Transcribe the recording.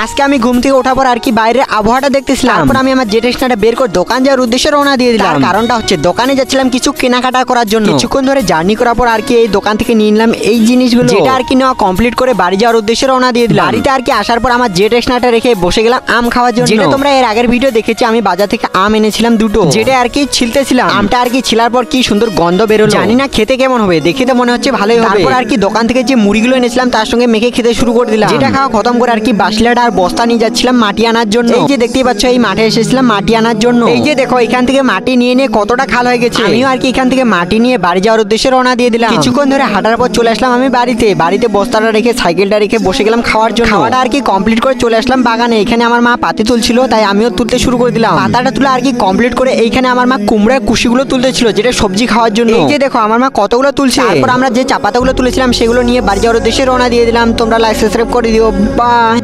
আজকে আমি ঘুম থেকে ওঠার পর আর কি বাইরের আবহাওয়াটা দেখতেছিলাম। তারপর আমি আমার জেট স্টারটা বের করে দোকান যাওয়ার উদ্দেশ্যে রওনা দিয়ে দিলাম। কারণটা হচ্ছে দোকানে যাচ্ছিলাম কিছু কেনাকাটা করার জন্য। কিছুক্ষণ ধরে জার্নি করার পর আর কি এই দোকান থেকে নিয়ে নিলাম এই জিনিসগুলো, যেটা আর কি নেওয়া কমপ্লিট করে বাড়ি যাওয়ার উদ্দেশ্যে রওনা দিয়ে দিলাম। বাড়িতে আর কি আসার পর আমার জেট স্টারটা রেখে বসে গেলাম আম খাওয়ার জন্য। যেটা তোমরা এর আগের ভিডিও দেখেছি, আমি বাজার থেকে আম এনেছিলাম দুটো, যেটা আর কি ছিলতেছিলাম। আমটা আর কি ছিলার পর কি সুন্দর গন্ধ বেরোলো, জানি না খেতে কেমন হবে, দেখে তো মনে হচ্ছে ভালোই হবে। তারপর আর কি দোকান থেকে যে মুড়িগুলো এনেছিলাম তার সঙ্গে মেখে খেতে শুরু করে দিলাম। যেটা খাওয়া খতম করে আর কি বাসলাটা আর বস্তা নিয়ে যাচ্ছিলাম মাটি আনার জন্য। এই যে দেখতেই পাচ্ছ এই মাঠে এসেছিলাম মাটি আনার জন্য। এই যে দেখো এখান থেকে মাটি নিয়ে নিয়ে কতটা খাল হয়ে গেছে। আমিও আর কি এখান থেকে মাটি নিয়ে বাড়ি যাওয়ার উদ্দেশ্যে রওনা দিয়ে দিলাম। কিছুক্ষণ ধরে হাঁটার পর চলে আসলাম আমি বাড়িতে বস্তাটা রেখে সাইকেলটা রেখে বসে গেলাম খাওয়ার জন্য। খাওয়াটা আর কি কমপ্লিট করে চলে আসলাম বাগানে। এখানে আমার মা পাতি তুলছিল, তাই আমিও তুলতে শুরু করে দিলাম। পাতাটা তুলে আর কি কমপ্লিট করে এইখানে আমার মা কুমড়ার কুশিগুলো তুলতেছিল, যেটা সবজি খাওয়ার জন্য। এই যে দেখো আমার মা কতগুলো তুলছে। তারপর আমরা যে চা পাতাগুলো তুলেছিলাম সেগুলো নিয়ে বাড়ি যাওয়ার উদ্দেশ্যে রওনা দিয়ে দিলাম। তোমরা লাইক সাবস্ক্রাইব করে দিও। বাই।